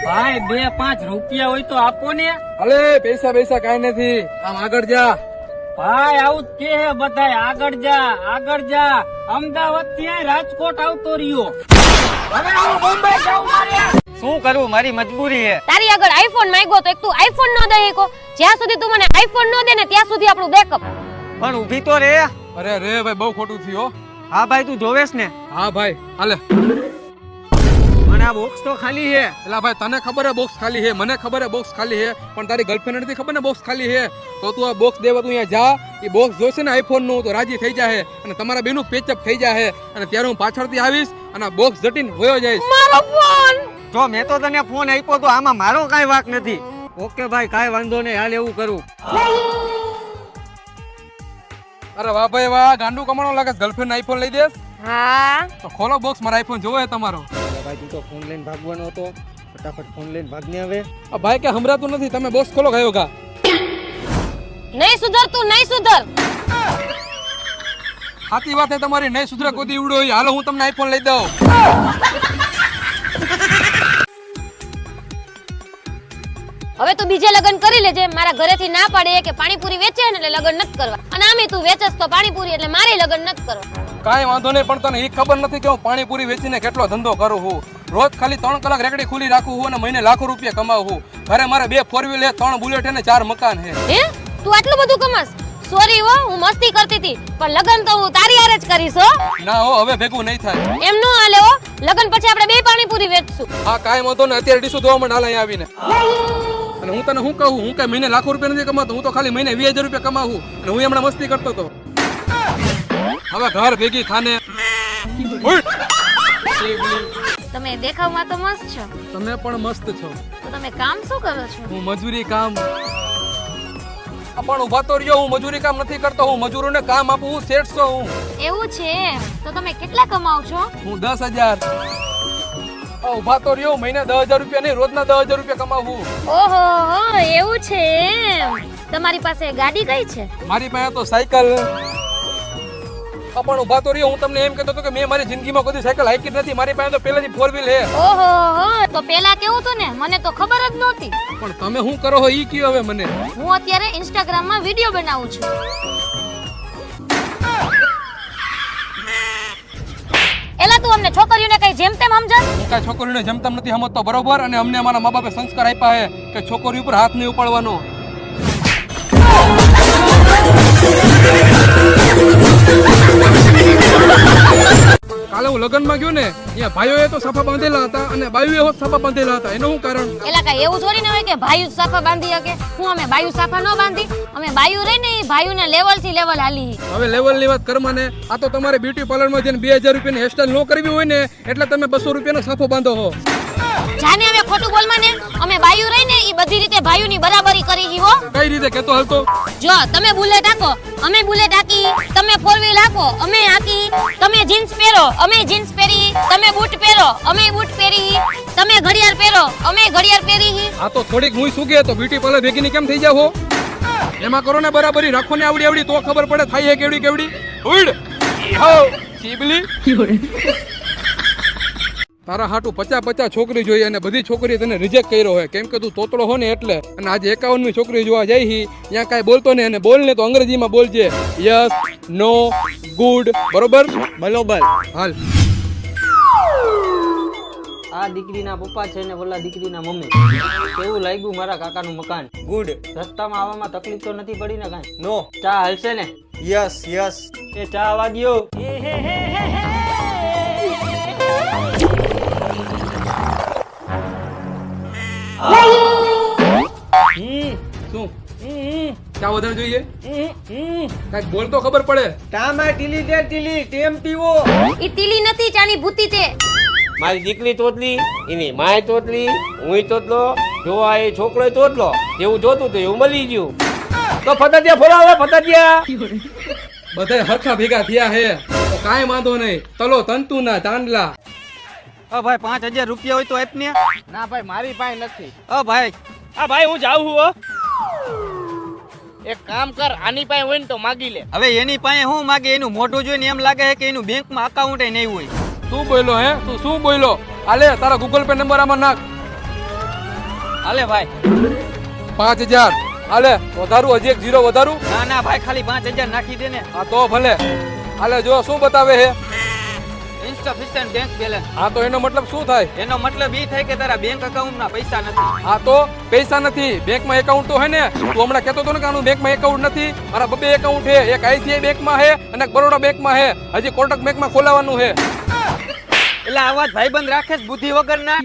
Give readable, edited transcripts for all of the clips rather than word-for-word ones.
ભાઈ 2-5 રૂપિયા હોય તો આપો ને. અલે પૈસા કઈ નથી, આમ આગળ જા. ભાઈ આવું જ કે બધાય આગળ જા. અમદાવાદ થી રાજકોટ આવતો રહ્યો. હવે હું બોમ્બે જાઉં મારે. શું કરું, મારી મજબૂરી છે. તારી આગળ આઈફોન માંગ્યો તો એક તું આઈફોન નો દે કો. જ્યાં સુધી તું મને આઈફોન નો દે ને ત્યાં સુધી આપણું બેકઅપ. પણ ઊભી તો રે. અરે રે ભાઈ બહુ ખોટું થયું. હા ભાઈ તું જોવેશ ને? હા ભાઈ હાલે. પણ આ બોક્સ તો ખાલી છે. એલા ભાઈ તને ખબર હે બોક્સ ખાલી હે, મને ખબર હે બોક્સ ખાલી હે, પણ તારી ગર્લફ્રેન્ડ નથી ખબર ને બોક્સ ખાલી હે. તો તું આ બોક્સ દેવા તું અહીંયા જા, એ બોક્સ જોશે ને આઈફોન નું તો રાજી થઈ જાહે અને તમારા બેનું પેચઅપ થઈ જાહે અને ત્યારે હું પાછળથી આવીશ અને બોક્સ જટીને વયો જઈશ. મારો ફોન. જો મેં તો તને ફોન આપ્યો તો આમાં મારો કાઈ વાક નથી. ઓકે ભાઈ કાઈ વાંધો નહીં, હાલ એવું કરું. અરે વાહ ભાઈ વાહ, ગાંડું કમાણો લાગે. ગર્લફ્રેન્ડ આઈફોન લઈ દેસ? હા તો ખોલો બોક્સ, મારો આઈફોન જોવો હે તમારો. ભાઈ તું તો ફોન લઈને ભાગવાનો હતો, ફટાફટ ફોન લઈને ભાગને હવે. આ ભાઈ કે હમરાતું નથી, તમે બોક્સ ખોલો ગયો કા. નહીં સુધર તું, નહીં સુધર. સાચી વાત હે તમારી, નહીં સુધરે કોઈ ઉડો. હાલો હું તમને આઈફોન લઈ દઉં. હવે તું બીજે લગન કરી લેજે. મારા ઘરેથી ના પાડે કે પાણીપુરી વેચે ને એટલે લગન નથી કરવા, અને આમે તું વેચસ તો પાણીપુરી એટલે મારે લગન નથી કરવા. કાંઈ વાંધો નહીં, પણ તને એ ખબર નથી કે હું પાણીપુરી વેચીને કેટલો ધંધો કરું છું. રોજ ખાલી 3 કલાક રેકડી ખુલ્લી રાખું છું અને મહિને લાખો રૂપિયા કમાવું છું. ઘરે મારે 2 4 વ્હીલ હે, 3 બુલેટ હે ને 4 મકાન હે. હે તું આટલું બધું કમાસ? સોરી હો, હું મસ્તી કરતી હતી, પણ લગન તો હું તારી હારે જ કરીશ હો. ના હો, હવે ભેગું નહીં થાય. એમ નો હાલે હો. લગન પછી આપણે 2 પાણીપુરી વેચશું. હા કાંઈ વાંધો નહીં, અત્યારે ડીશું ધોવા માંડ હાલ અહીંયા આવીને. અને હું તને શું કહું, હું કઈ મહિને લાખો રૂપિયા નથી કમાતો, હું તો ખાલી મહિને 20,000 રૂપિયા કમાવું. અને હું હમણાં મસ્તી કરતો હતો. હવે ઘર ભેગી થાને. તમે દેખાવમાં તો મસ્ત છો. તમે પણ મસ્ત છો. તો તમે કામ શું કરો છો? હું મજૂરી કામ. પણ ઉભા તો રહ્યો, હું મજૂરી કામ નથી કરતો, હું મજૂરોને કામ આપું. હું શેઠ છું હું. એવું છે? તો તમે કેટલા કમાવ છો? હું 10,000. ઉભા તો રહ્યો, મહિને 10,000 રૂપિયા નહીં, રોજના 10,000 રૂપિયા કમાવું. ઓહો એવું છે. તમારી પાસે ગાડી કઈ છે? મારી પાસે તો સાયકલ. પણ ઉભા તો રહ્યો, હું તમને એમ કહેતો હતો કે મેં મારી જિંદગીમાં કોઈ સાયકલ હાંકી જ નથી. મારી પાસે તો પહેલેથી 4 વ્હીલ હે. ઓહો તો પેલા કેવું હતું ને, મને તો ખબર જ નહોતી. પણ તમે શું કરો છો ઈ કયો હવે મને. હું અત્યારે ઇન્સ્ટાગ્રામ માં વિડિયો બનાવું છું. એલા તું અમને છોકરીઓને કઈ જેમ તેમ સમજે? હું કઈ છોકરીઓને જેમ તેમ નથી સમજતો, બરોબર? અને અમને અમારા મા બાપે સંસ્કાર આપ્યા છે કે છોકરી ઉપર હાથ નહીં ઉપાડવાનો. કાલે હું લગ્નમાં ગયો ને, અહીંયા ભાઈઓએ તો સાફા બાંધેલા હતા અને બાયુએ હોત સાફા બાંધેલા હતા. એનું શું કારણ? એલા કઈ એવું થોડી ના હોય કે ભાઈઓ સાફા બાંધી શકે. હું અમે બાયુ સાફા ન બાંધી, અમે બાયુ રહી ને એ ભાઈઓને લેવલ થી લેવલ હાલી. હવે લેવલ ની વાત કરવા ને, આ તો તમારે બ્યુટી પાર્લર માં જઈને 2,000 રૂપિયાની હેરસ્ટાઈલ ન કરવી હોય ને એટલે તમે 200 રૂપિયાનો સાફો બાંધો હો. જાને હવે ખોટું બોલમાં ને, અમે બાયુ રહી ને એ બધી રીતે ભાઈઓની બરાબરી કરી હી હો. કઈ રીતે કેતો હાલતો? જો તમે બુલેટ હાકો, અમે બુલેટ હાકી. તમે 4 વ્હીલ હાકો, અમે હાકી. તમે જીન્સ પહેરો, અમે જીન્સ પહેરી. તમે બૂટ પહેરો, અમે બૂટ પહેરી. તમે ઘડિયાળ પહેરો, અમે ઘડિયાળ પહેરી. આ તો થોડીક હું શું કે તો બ્યુટી પાર્લર ભેગી ની કેમ થઈ જાવ હો? એમાં કરો ને બરાબરી, રાખો ને આવડી તો ખબર પડે થાય કેવડી કેવડી. ઉડ હાઉ ચીબલી. તારા હાટું 50 છોકરી જોઈએ અને બધી છોકરી તને રિજેક્ટ કર્યો હોય કેમ કે તું તોતડો હો ને એટલે. અને આજે 51મી છોકરી જોવા જાય હી, ત્યાં કાંઈ બોલતો ને, અને બોલ ને તો અંગ્રેજીમાં બોલજે. યસ, નો, ગુડ, બરોબર? બરોબર. હાલ. આ દીકરીના પપ્પા છે ને ઓલા દીકરીના મમ્મી. કેવું લાગ્યું મારા કાકાનું મકાન? ગુડ. રસ્તામાં આવવામાં તકલીફ તો નથી પડી ને કાંઈ? નો. ચા હાલશે ને? Yes yes. એ ચા આવવા દ્યો. શું ચા વધારે જોઈએ? કાંઈક બોલ તો ખબર પડે. ટામા ટીલી દે ટીલી, ટેમ પીવો. ઈ તીલી નથી, ચાની ભૂતી તે. મારી દીકરી તોતલી, એની માય તોતલી, હું તોતલો, જોવા એ છોકરો તોતલો. જેવું જોતું હતું એવું મળી ગયું. તો ફટાફટ ફોલાવે ફટાફટ. બધા હરખા ભેગા થયા હે તો કાંઈ વાંધો નહીં. તલો તંતુ ના ચાંદલા. ભાઈ 5,000 રૂપિયા હોય તો આપ ને. ના ભાઈ મારી પાસે નથી. ભાઈ હા ભાઈ હું જાઉં છું હો. એક કામ કર, આની પાસે હોય ને તો માગી લે. હવે એની પાસે હું માગે? એનું મોઢું જોઈને એમ લાગે છે કે એનું બેંકમાં અકાઉન્ટ નહીં હોય. શું બોલ્યો હે તું? શું બોલ્યો? આલે તારા ગૂગલ પે નંબર આમાં નાખ. હાલે ભાઈ. 5000 હાલે વધારું, હજી એક 0 વધારું. ના ના ભાઈ, ખાલી 5000 નાખી દે ને. હા તો ભલે. હાલે જો શું બતાવે છે. ઇન્સ્ટોફિશિયન્ટ બેંક બેલેન્સ. હા તો એનો મતલબ શું થાય? એનો મતલબ ઈ થાય કે તારા બેંક અકાઉન્ટમાં પૈસા નથી. હા તો પૈસા નથી, બેંકમાં એકાઉન્ટ તો હે ને. તું હમણાં કહેતો હતો ને કે આનું બેંકમાં એકાઉન્ટ નથી. મારા બબે એકાઉન્ટ છે, એક ICICI બેંકમાં છે અને એક બરોડા બેંકમાં છે. હજી કોટક બેંકમાં ખોલાવાનું છે. એટલે આવાજ ભાઈબંધ રાખે છે બુદ્ધિ વગરના.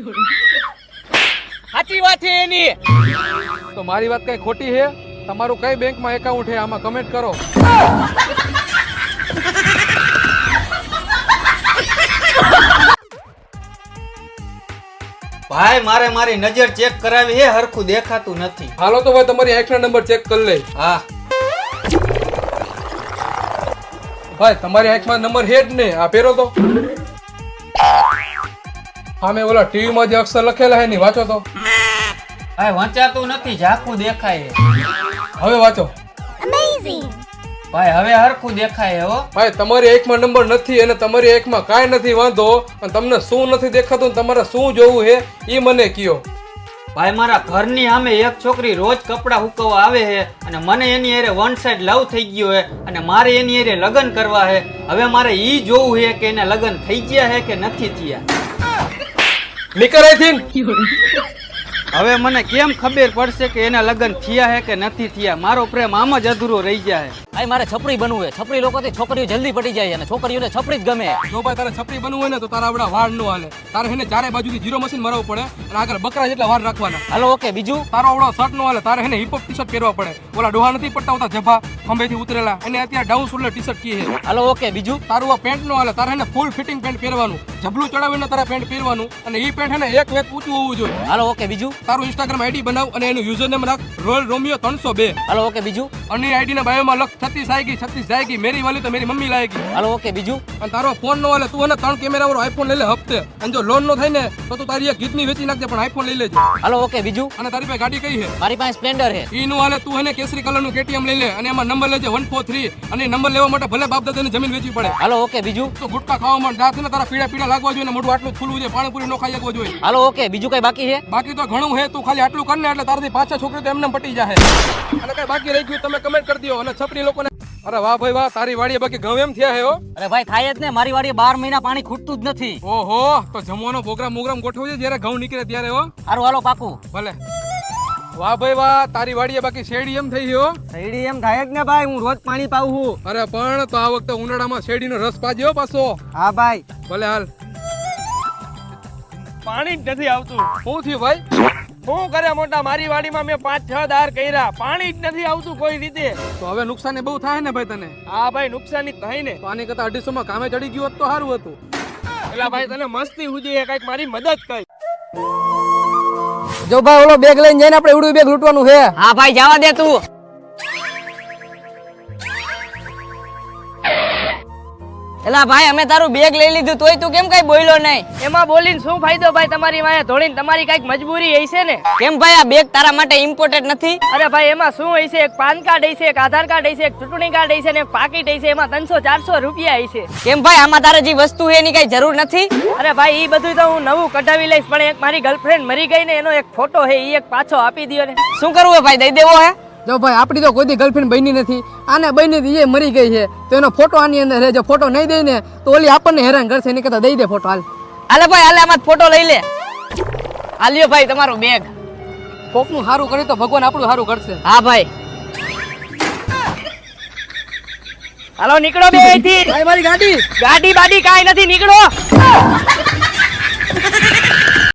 સાચી વાત છે એની. તો મારી વાત કઈ ખોટી છે? તમારું કઈ બેંકમાં એકાઉન્ટ છે આમાં કમેન્ટ કરો. ભાઈ મારે મારી નજર ચેક કરાવી હે, હરખું દેખાતું નથી. હાલો તો ભાઈ તમારી આંખના નંબર ચેક કરી લે. હા ભાઈ તમારી આંખમાં નંબર છે જ ને. આ પહેરો તો. હા મેં ઓલા ટીવી માં જે અક્ષર લખેલા હે ની વાંચો તો. ભાઈ વંચાતું નથી, ઝાકું દેખાય છે. હવે વાંચો. ભાઈ હવે હરખું દેખાય હો. ભાઈ તમારી આંખમાં નંબર નથી અને તમારી આંખમાં કાંઈ નથી વાંધો, અને તમને શું નથી દેખાતું ને તમારે શું જોવું છે એ મને કયો. ભાઈ મારા ઘરની સામે એક છોકરી રોજ કપડા હુકવવા આવે છે અને મને એની હારે વન સાઈડ લવ થઈ ગયો છે અને મારે એની હારે લગ્ન કરવા છે. હવે મારે ઈ જોવું છે કે એના લગ્ન થઈ ગયા છે કે નથી થયા. નીકળ અહીંથી. હવે મને કેમ ખબર પડશે કે એના લગ્ન થયા છે કે નથી થયા? મારો પ્રેમ આમ જ અધૂરો રહી જાય. ભાઈ મારે છપરી બનવું છે. છપરી લોકોથી છોકરીઓ જલ્દી પટી જાય અને છોકરીઓને છપરી જ ગમે. જો ભાઈ તારે છપરી બનવું હોય ને તો તારા આપડા વાળ નો હાલે. તારે એને ચારે બાજુથી 0 મશીન મરાવવું પડે અને આગળ બકરા જેટલા વાળ રાખવાના. Hello okay. બીજું તારો આવડો શર્ટ નો હાલે. તારે એને હિપહોપ ટી-શર્ટ પહેરવા પડે. ઓલા ડોહા નથી પડતા હોતા જભા ખંભેથી ઉતરેલા, એને અત્યારે ડાઉન શોલ્ડર ટી-શર્ટ કહે છે. Hello okay. બીજું તારું આ પેન્ટ નો હાલે. તારે એને ફૂલ ફિટિંગ પેન્ટ પહેરવાનું, જબલું ચડાવીને તારે પેન્ટ પહેરવાનું અને ઈ પેન્ટ એને એક વેત ઊંચું હોવું જોઈએ. Hello okay. બીજું તારું ઇન્સ્ટાગ્રામ આઈડી બનાવ અને એનું યુઝર નેમ રાખ રોયલ રોમિયો 302. Hello okay. બીજું અને આઈડી ના બાયોમાં લખ 36 આएगी 36 जाएगी, मेरी वाली तो मेरी मम्मी लाएगी. Hello okay. બીજું અને તારો ફોન નો હાલે. તું એને 3 કેમેરા વાળો આઈફોન લઈ લે હપ્તે, અને જો લોન નો થાય ને તો તું તારી એક ગીતની વેચી નાખજે પણ આઈફોન લઈ લેજે. Hello okay. બીજું અને તારી પાસે ગાડી કઈ છે? મારી પાસે સ્પ્લેન્ડર છે. ઈ નું હાલે. તું એને કેસરી કલર નું KTM લઈ લે અને એમાં નંબર લેજે 143, અને નંબર લેવા માટે ભલે બાપ દાદાની જમીન વેચવી પડે. Hello okay. બીજું તો ગુટકા ખાવામાં દાંત ને તારા પીડા પીડા લાગવા જોઈએ ને મોઢું આટલું ખુલ્લું છે, પાણીપુરી નો ખાઈ શકવો જોઈએ. Hello okay. બીજું કઈ બાકી છે? બાકી તો ઘણું હે. તું ખાલી આટલું કર ને એટલે તારાથી 5-6 છોકરી તો એમને પટી જાહે. અને કઈ બાકી રહી ગયું તમે કમેન્ટ કરી દો. અને છપરી લોકોને અરે વાહ ભાઈ વાહ, તારી વાડીએ બાકી ઘઉં એમ થયા હે હો. અરે ભાઈ થાય જ ને. મારી વાડીએ 12 મહિના પાણી ખૂટતું જ નથી. ઓહો, તો જમવાનો પ્રોગ્રામ ગોઠવજે જ્યારે ઘઉં નીકળે ત્યારે હો. હારું હાલો પાકું. ભલે. વાહ ભાઈ વાહ, તારી વાડીએ બાકી શેરડી એમ થઈ હો. શેરડી એમ થાય જ ને ભાઈ, હું રોજ પાણી પાઉં છું. અરે પણ તો આ વખતે ઉનાળામાં શેરડીનો રસ પાજ્યો પાછો. હા ભાઈ. ભલે હાલ. પાણી જ નથી આવતું. શું થયું ભાઈ? શું કરે મોટા, મારી વાડીમાં મેં 5-6 દાર કર્યા, પાણી જ નથી આવતું કોઈ રીતે. તો હવે નુકસાની બહુ થાય ને ભાઈ તને? હા ભાઈ નુકસાની થાય ને. તો આની કરતા 250 માં કામે ચડી ગયું હોત તો સારું હતું. એટલે ભાઈ તને મસ્તી હુજી કઈક મારી મદદ કર. જો ભાઈ ઓલો બેગ લઈને જઈને આપણે ઉડું બેગ લૂંટવાનું છે. હા ભાઈ જવા દે તું. એલા ભાઈ અમે તારું બેગ લઈ લીધું તોય તું કેમ કઈ બોલ્યો નહીં? એમાં બોલીને શું ફાયદો ભાઈ? તમારી વાંહે ધોળીને તમારી કઈક મજબૂરી હશે ને. કેમ ભાઈ આ બેગ તારા માટે ઇમ્પોર્ટન્ટ નથી? અરે ભાઈ એમાં શું હશે? એક પાન કાર્ડ હશે, એક આધાર કાર્ડ હશે, એક ચૂંટણી કાર્ડ હશે ને એક પાકીટ હશે. એમાં 300-400 રૂપિયા હશે. કેમ ભાઈ આમાં તારે જે વસ્તુ છે એની કઈ જરૂર નથી? અરે ભાઈ ઈ બધું તો હું નવું કઢાવી લઈશ, પણ એક મારી ગર્લફ્રેન્ડ મરી ગઈ ને એનો એક ફોટો છે, ઈ એક પાછો આપી દ્યો ને. શું કરવું હે ભાઈ? દઈ દેવો હે? જો ભાઈ આપણી તો કોઈ દી ગર્લફ્રેન્ડ બની નથી, આને બની હતી એ મરી ગઈ છે તો એનો ફોટો આની અંદર છે. જો ફોટો નહીં દઈ ને તો ઓલી આપણને હેરાન કરશે, એની કરતા દઈ દે ફોટો. હાલ હાલે ભાઈ હાલે આમાં ફોટો લઈ લે. હાલ્યો ભાઈ તમારો બેગ. કોકનું સારું કરે તો ભગવાન આપણું સારું કરશે. હા ભાઈ. હાલો નીકળો બે અહીંથી. મારી ગાડી ગાડી બાડી કાંઈ નથી, નીકળો.